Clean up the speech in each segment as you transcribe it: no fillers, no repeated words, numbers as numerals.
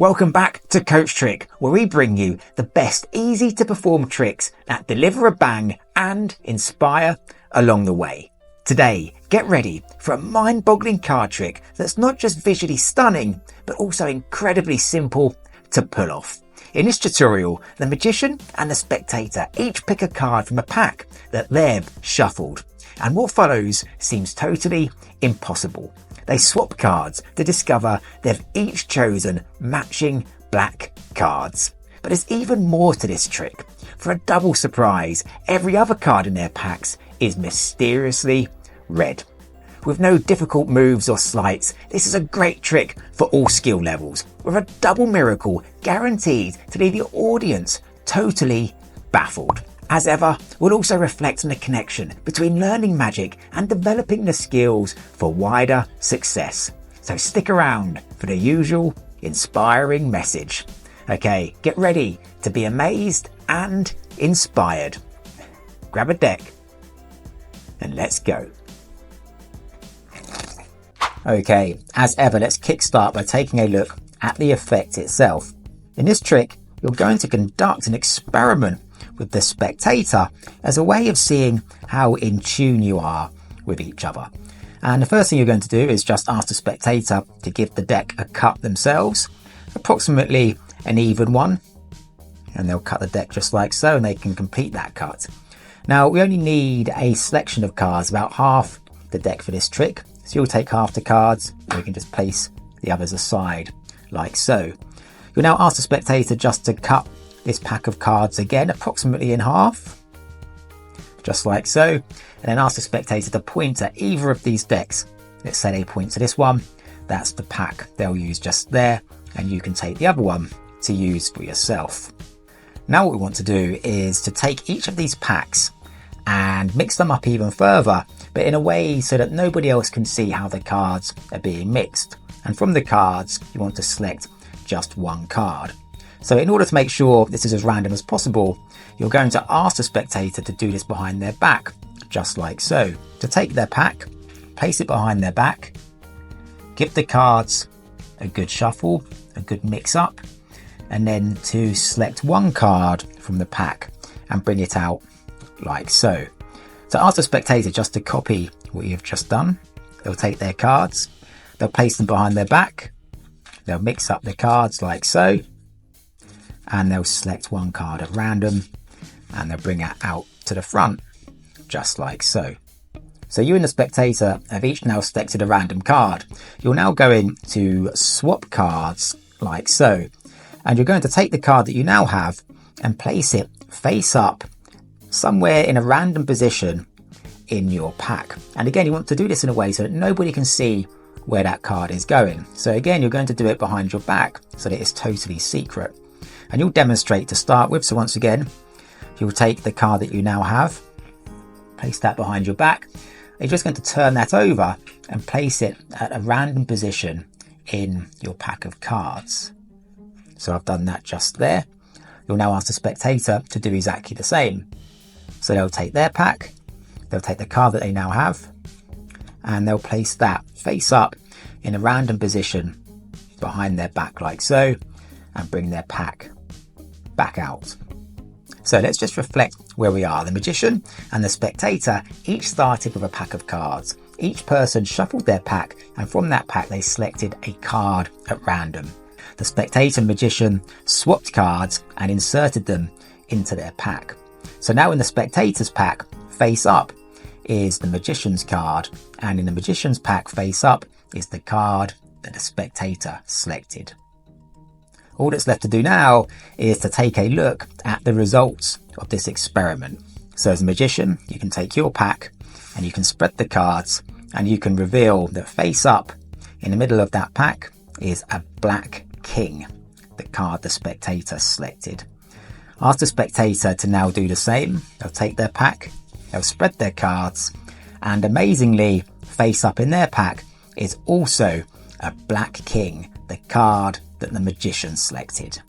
Welcome back to CoachTrick, where we bring you the best easy to perform tricks that deliver a bang and inspire along the way. Today, get ready for a mind-boggling card trick that's not just visually stunning, but also incredibly simple to pull off. In this tutorial, the magician and the spectator each pick a card from a pack that they've shuffled, and what follows seems totally impossible. They swap cards to discover they've each chosen matching black cards. But there's even more to this trick. For a double surprise, every other card in their packs is mysteriously red. With no difficult moves or sleights, this is a great trick for all skill levels, with a double miracle guaranteed to leave your audience totally baffled. As ever, we'll also reflect on the connection between learning magic and developing the skills for wider success. So stick around for the usual inspiring message. Okay, get ready to be amazed and inspired. Grab a deck and let's go. Okay, as ever, let's kickstart by taking a look at the effect itself. In this trick, you're going to conduct an experiment with the spectator as a way of seeing how in tune you are with each other. And the first thing you're going to do is just ask the spectator to give the deck a cut themselves, approximately an even one, and they'll cut the deck just like so, and they can complete that cut. Now, we only need a selection of cards, about half the deck for this trick, so you'll take half the cards and you can just place the others aside like so. You'll now ask the spectator just to cut this pack of cards again, approximately in half, just like so, and then ask the spectator to point at either of these decks. Let's say they point to this one, that's the pack they'll use just there, and you can take the other one to use for yourself. Now what we want to do is to take each of these packs and mix them up even further, but in a way so that nobody else can see how the cards are being mixed. And from the cards, you want to select just one card. So in order to make sure this is as random as possible, you're going to ask the spectator to do this behind their back, just like so. To take their pack, place it behind their back, give the cards a good shuffle, a good mix up, and then to select one card from the pack and bring it out like so. So ask the spectator just to copy what you've just done. They'll take their cards, they'll place them behind their back, they'll mix up the cards like so, and they'll select one card at random and they'll bring it out to the front, just like so. So you and the spectator have each now selected a random card. You're now going to swap cards like so, and you're going to take the card that you now have and place it face up somewhere in a random position in your pack. And again, you want to do this in a way so that nobody can see where that card is going. So again, you're going to do it behind your back so that it's totally secret. And you'll demonstrate to start with. So once again, you'll take the card that you now have, place that behind your back. You're just going to turn that over and place it at a random position in your pack of cards. So I've done that just there. You'll now ask the spectator to do exactly the same. So they'll take their pack, they'll take the card that they now have, and they'll place that face up in a random position behind their back like so, and bring their pack back out. So let's just reflect where we are. The magician and the spectator each started with a pack of cards. Each person shuffled their pack, and from that pack they selected a card at random. The spectator and magician swapped cards and inserted them into their pack. So now in the spectator's pack, face up is the magician's card, and in the magician's pack, face up is the card that the spectator selected. All that's left to do now is to take a look at the results of this experiment. So as a magician, you can take your pack and you can spread the cards, and you can reveal that face up in the middle of that pack is a black king, the card the spectator selected. Ask the spectator to now do the same. They'll take their pack, they'll spread their cards, and amazingly, face up in their pack is also a black king, the card that the magician selected.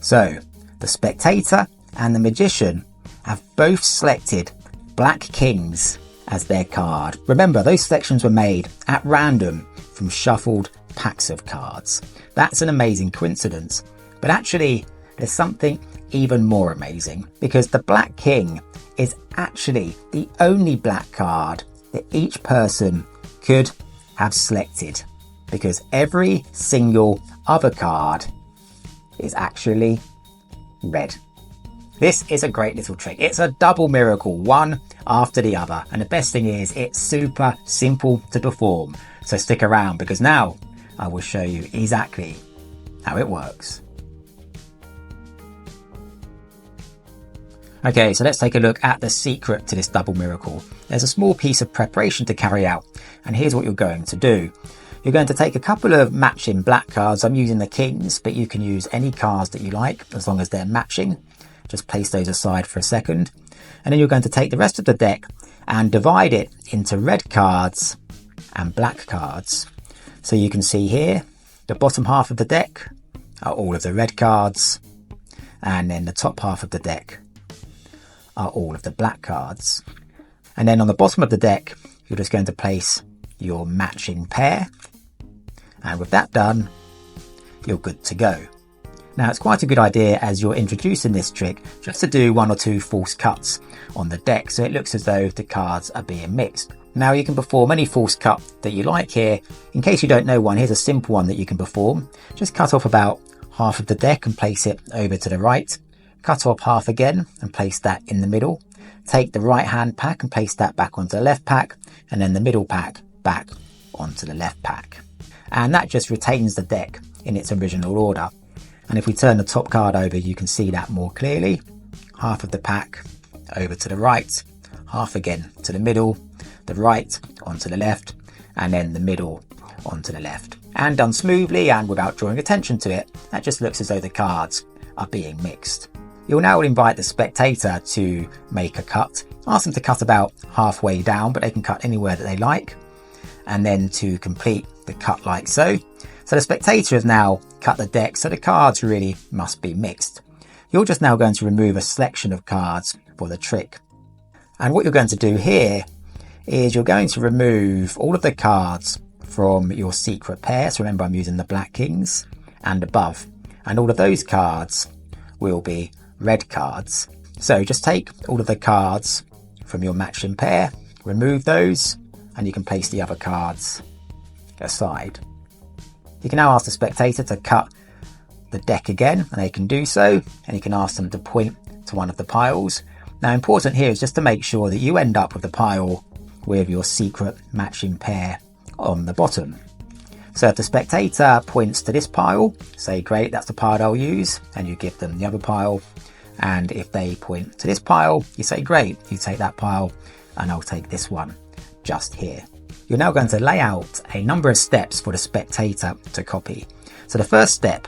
So the spectator and the magician have both selected black kings as their card. Remember, those selections were made at random from shuffled packs of cards. That's an amazing coincidence. But actually, there's something even more amazing, because the Black King is actually the only black card that each person could have selected, because every single other card is actually red. This is a great little trick. It's a double miracle, one after the other. And the best thing is, it's super simple to perform. So stick around, because now I will show you exactly how it works. Okay, so let's take a look at the secret to this double miracle. There's a small piece of preparation to carry out, and here's what you're going to do. You're going to take a couple of matching black cards. I'm using the kings, but you can use any cards that you like as long as they're matching. Just place those aside for a second. And then you're going to take the rest of the deck and divide it into red cards and black cards. So you can see here, the bottom half of the deck are all of the red cards, and then the top half of the deck are all of the black cards. And then on the bottom of the deck, you're just going to place your matching pair. And with that done, you're good to go. Now, it's quite a good idea as you're introducing this trick just to do one or two false cuts on the deck, so it looks as though the cards are being mixed. Now, you can perform any false cut that you like here. In case you don't know one, here's a simple one that you can perform. Just cut off about half of the deck and place it over to the right. Cut off half again and place that in the middle. Take the right hand pack and place that back onto the left pack, and then the middle pack back onto the left pack. And that just retains the deck in its original order. And if we turn the top card over, you can see that more clearly. Half of the pack over to the right, half again to the middle, the right onto the left, and then the middle onto the left. And done smoothly and without drawing attention to it, that just looks as though the cards are being mixed. You'll now invite the spectator to make a cut. Ask them to cut about halfway down, but they can cut anywhere that they like. And then to complete the cut like so. So the spectator has now cut the deck, so the cards really must be mixed. You're just now going to remove a selection of cards for the trick. And what you're going to do here is you're going to remove all of the cards from your secret pair. So remember, I'm using the black kings and above. And all of those cards will be red cards. So just take all of the cards from your matching pair, remove those, and you can place the other cards aside. You can now ask the spectator to cut the deck again, and they can do so, and you can ask them to point to one of the piles. Now, important here is just to make sure that you end up with the pile with your secret matching pair on the bottom. So if the spectator points to this pile, say great, that's the pile I'll use, and you give them the other pile. And if they point to this pile, you say great, you take that pile, and I'll take this one just here. You're now going to lay out a number of steps for the spectator to copy. So the first step,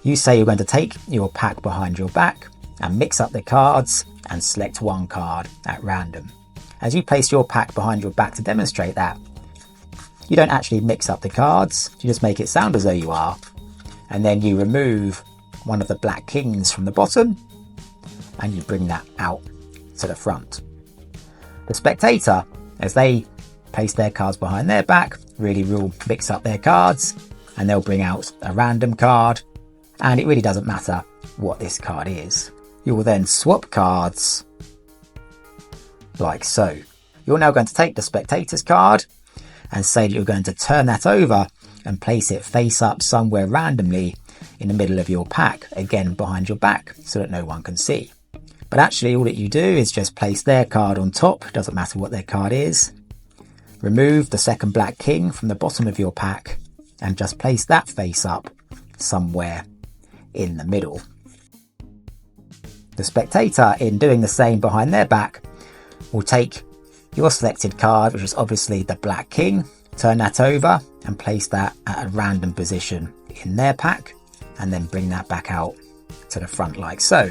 you say you're going to take your pack behind your back and mix up the cards and select one card at random. As you place your pack behind your back to demonstrate that, you don't actually mix up the cards, you just make it sound as though you are. And then you remove one of the black kings from the bottom and you bring that out to the front. The spectator, as they place their cards behind their back, really will mix up their cards, and they'll bring out a random card, and it really doesn't matter what this card is. You will then swap cards like so. You're now going to take the spectator's card and say that you're going to turn that over and place it face up somewhere randomly in the middle of your pack, again behind your back so that no one can see. But actually all that you do is just place their card on top, doesn't matter what their card is. Remove the second black king from the bottom of your pack and just place that face up somewhere in the middle. The spectator, in doing the same behind their back, will take your selected card, which is obviously the black king, turn that over and place that at a random position in their pack, and then bring that back out to the front like so.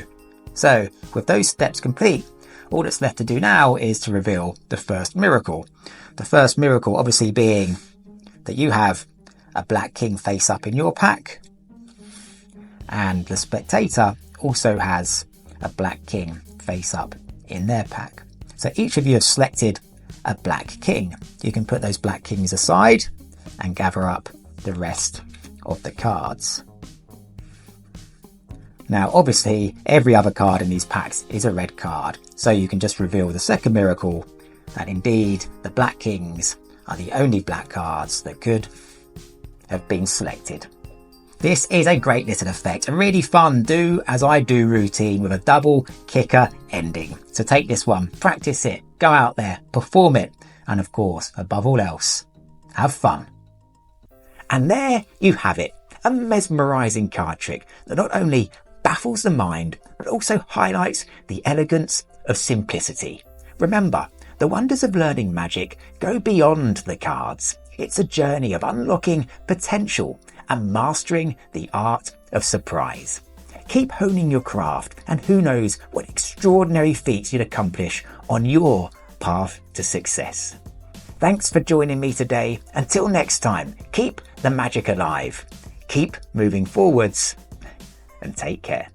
So with those steps complete, all that's left to do now is to reveal the first miracle. The first miracle obviously being that you have a black king face up in your pack, and the spectator also has a black king face up in their pack. So each of you have selected a black king. You can put those black kings aside and gather up the rest of the cards. Now obviously every other card in these packs is a red card, so you can just reveal the second miracle that indeed the Black Kings are the only black cards that could have been selected. This is a great little effect, a really fun do as I do routine with a double kicker ending. So take this one, practice it, go out there, perform it, and of course, above all else, have fun. And there you have it, a mesmerising card trick that not only baffles the mind, but also highlights the elegance of simplicity. Remember, the wonders of learning magic go beyond the cards. It's a journey of unlocking potential and mastering the art of surprise. Keep honing your craft, and who knows what extraordinary feats you'd accomplish on your path to success. Thanks for joining me today. Until next time, keep the magic alive, keep moving forwards, and take care.